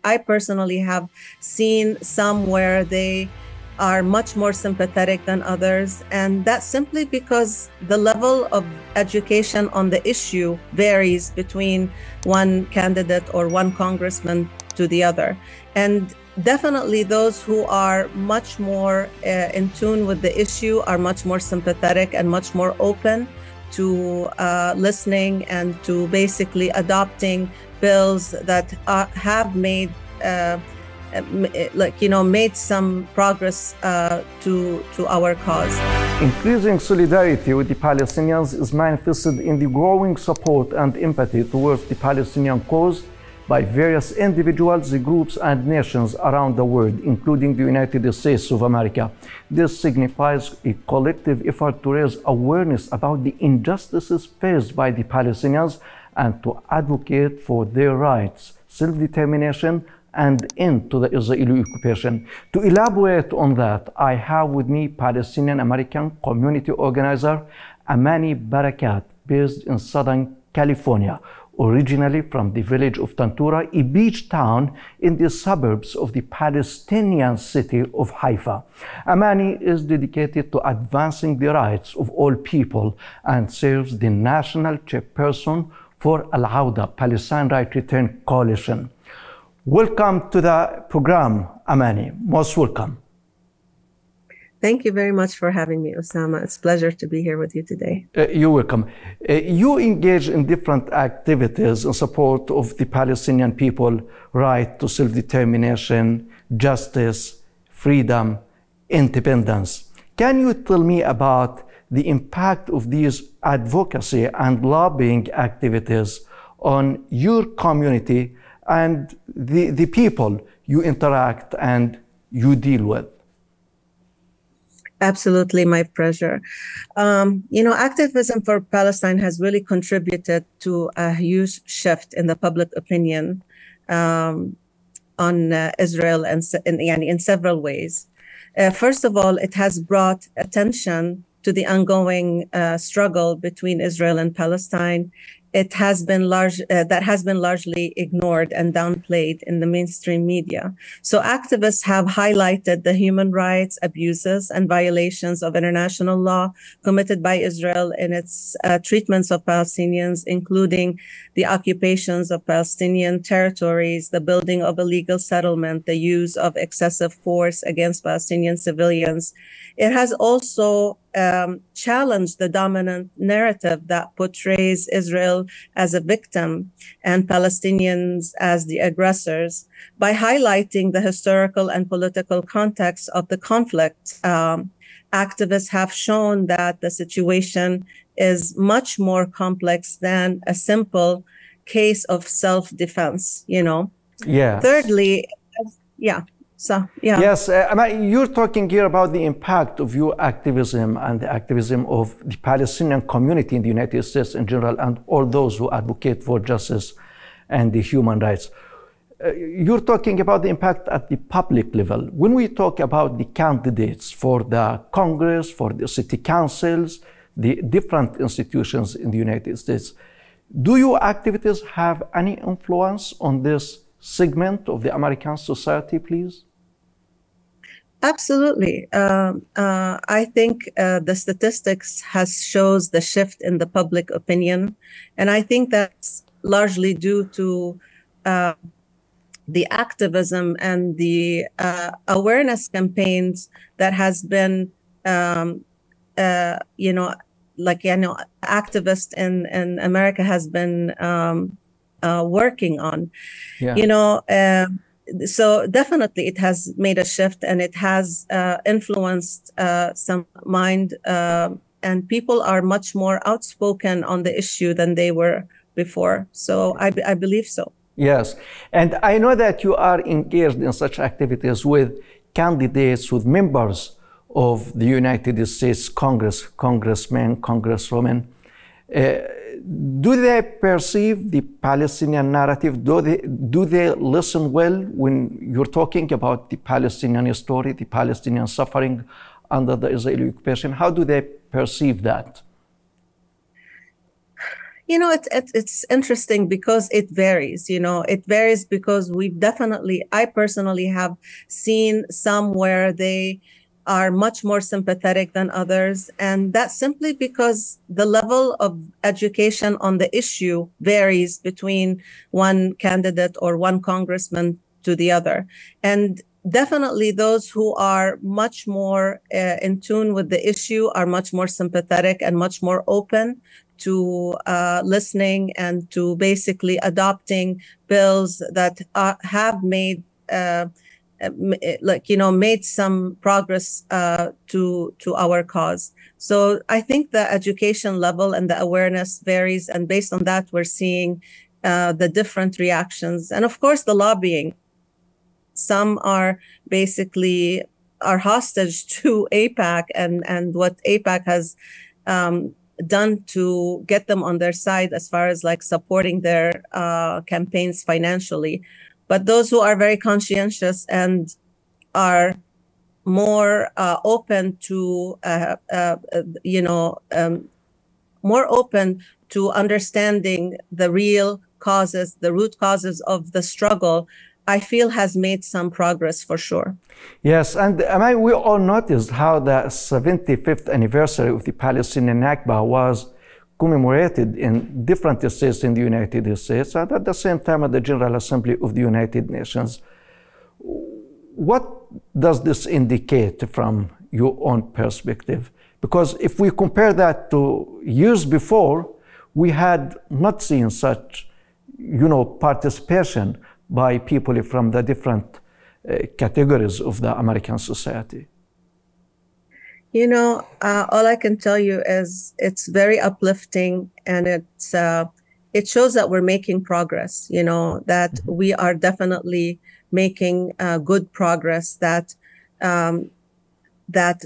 I personally have seen some where they are much more sympathetic than others. And that's simply because the level of education on the issue varies between one candidate or one congressman to the other. And definitely those who are much more in tune with the issue are much more sympathetic and much more open to listening and to basically adopting bills that have made made some progress to our cause. Increasing solidarity with the Palestinians is manifested in the growing support and empathy towards the Palestinian cause by various individuals, groups, and nations around the world, including the United States of America. This signifies a collective effort to raise awareness about the injustices faced by the Palestinians and to advocate for their rights, self-determination, and end to the Israeli occupation. To elaborate on that, I have with me Palestinian American community organizer Amani Barakat, based in Southern California, originally from the village of Tantura, a beach town in the suburbs of the Palestinian city of Haifa. Amani is dedicated to advancing the rights of all people and serves the national chairperson for Al-Awda, Palestine Right Return Coalition. Welcome to the program, Amani. Most welcome. Thank you very much for having me, Osama. It's a pleasure to be here with you today. You're welcome. You engage in different activities in support of the Palestinian people, right to self-determination, justice, freedom, independence. Can you tell me about the impact of these advocacy and lobbying activities on your community and the people you interact and you deal with? Absolutely, my pleasure. Activism for Palestine has really contributed to a huge shift in the public opinion on Israel and in several ways. First of all, it has brought attention to the ongoing struggle between Israel and Palestine. That has been largely ignored and downplayed in the mainstream media. So activists have highlighted the human rights abuses and violations of international law committed by Israel in its treatments of Palestinians, including the occupations of Palestinian territories, the building of illegal settlement, the use of excessive force against Palestinian civilians. It has also challenged the dominant narrative that portrays Israel as a victim and Palestinians as the aggressors. By highlighting the historical and political context of the conflict, activists have shown that the situation is much more complex than a simple case of self-defense, Yes. Thirdly, Yes, you're talking here about the impact of your activism and the activism of the Palestinian community in the United States in general, and all those who advocate for justice and the human rights. You're talking about the impact at the public level. When we talk about the candidates for the Congress, for the city councils, the different institutions in the United States, do your activities have any influence on this segment of the American society, please? Absolutely. I think the statistics shows the shift in the public opinion. And I think that's largely due to the activism and the awareness campaigns that has been, activists in America has been working on. Yeah. So definitely it has made a shift, and it has influenced some mind, and people are much more outspoken on the issue than they were before. So I believe so. Yes. And I know that you are engaged in such activities with candidates, with members of the United States Congress, congressmen, congresswomen. Do they perceive the Palestinian narrative? Do they listen well when you're talking about the Palestinian story, the Palestinian suffering under the Israeli occupation? How do they perceive that? It's interesting because it varies. It varies because I personally have seen some where they are much more sympathetic than others. And that's simply because the level of education on the issue varies between one candidate or one congressman to the other. And definitely those who are much more in tune with the issue are much more sympathetic and much more open to listening and to basically adopting bills that have made made some progress to our cause. So I think the education level and the awareness varies, and based on that, we're seeing the different reactions, and of course the lobbying. Some are basically are hostage to AIPAC and what AIPAC has done to get them on their side as far as like supporting their campaigns financially. But those who are very conscientious and are more open to, more open to understanding the real causes, the root causes of the struggle, I feel has made some progress for sure. Yes, and we all noticed how the 75th anniversary of the Palestinian Nakba was commemorated in different states in the United States and at the same time at the General Assembly of the United Nations. What does this indicate from your own perspective? Because if we compare that to years before, we had not seen such, participation by people from the different categories of the American society. All I can tell you is it's very uplifting, and it shows that we're making progress, that we are definitely making good progress, that,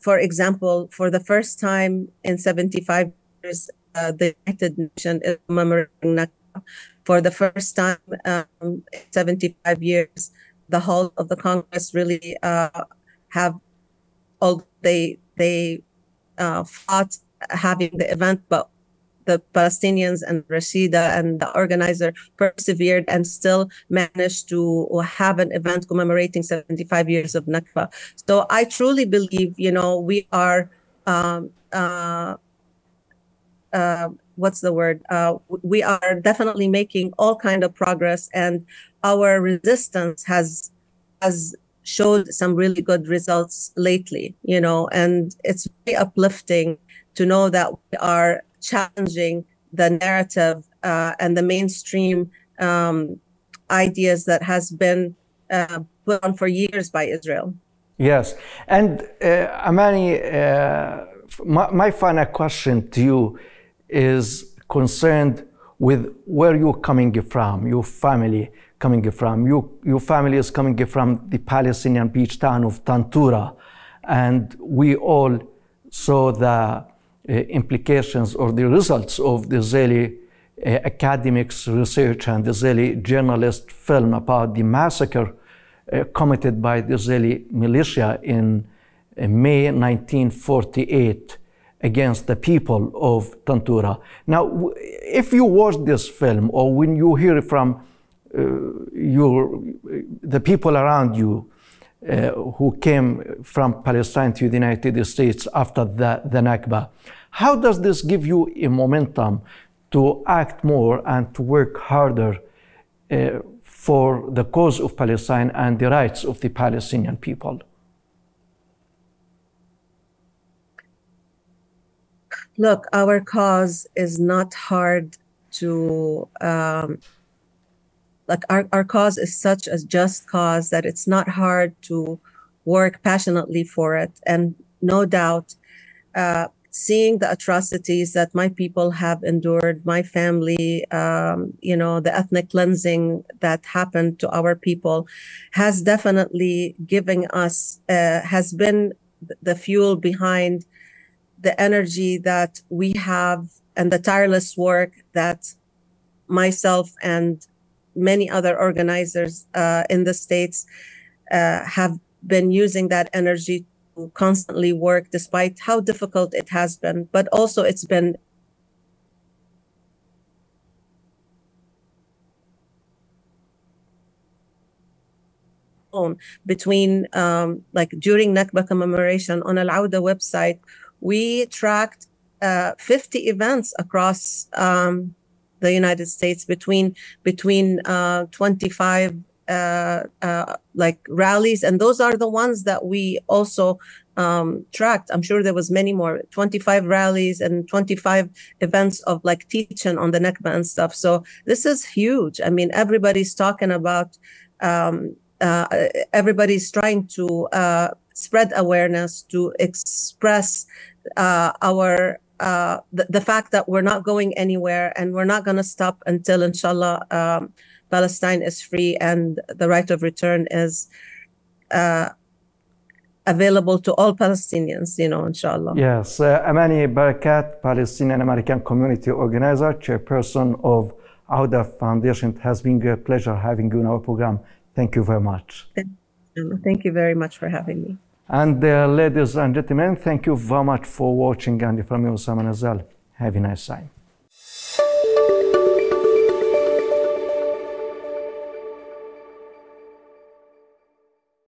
for example, for the first time in 75 years, the United Nations is commemorating Nakba. For the first time in 75 years, the whole of the Congress really have, although they fought having the event, but the Palestinians and Rashida and the organizer persevered and still managed to have an event commemorating 75 years of Nakba. So I truly believe, we are, we are definitely making all kind of progress, and our resistance has showed some really good results lately, and it's very uplifting to know that we are challenging the narrative and the mainstream ideas that has been put on for years by Israel. Yes, and Amani, my final question to you is concerned with where you're coming from, your family coming from. Your family is coming from the Palestinian beach town of Tantura, and we all saw the implications or the results of the Israeli academics research and the Israeli journalist film about the massacre committed by the Israeli militia in May 1948 against the people of Tantura. Now, if you watch this film or when you hear from the people around you who came from Palestine to the United States after the Nakba, how does this give you a momentum to act more and to work harder for the cause of Palestine and the rights of the Palestinian people? Look, our cause is not hard to, our cause is such a just cause that it's not hard to work passionately for it. And no doubt, seeing the atrocities that my people have endured, my family, the ethnic cleansing that happened to our people has definitely given us, has been the fuel behind the energy that we have and the tireless work that myself and many other organizers in the States have been using that energy to constantly work despite how difficult it has been. But also it's been between like during Nakba commemoration on Al Auda website, we tracked 50 events across the United States between 25 like rallies, and those are the ones that we also tracked. I'm sure there was many more, 25 rallies and 25 events of like teaching on the Nakba and stuff. So this is huge. I mean, everybody's talking about, everybody's trying to spread awareness, to express the fact that we're not going anywhere and we're not going to stop until, inshallah, Palestine is free and the right of return is available to all Palestinians, inshallah. Yes, Amani Barakat, Palestinian American community organizer, chairperson of Auda Foundation. It has been a pleasure having you in our program. Thank you very much. Thank you very much for having me. And ladies and gentlemen, thank you very much for watching. And from you, Osama Nazal. Have a nice time.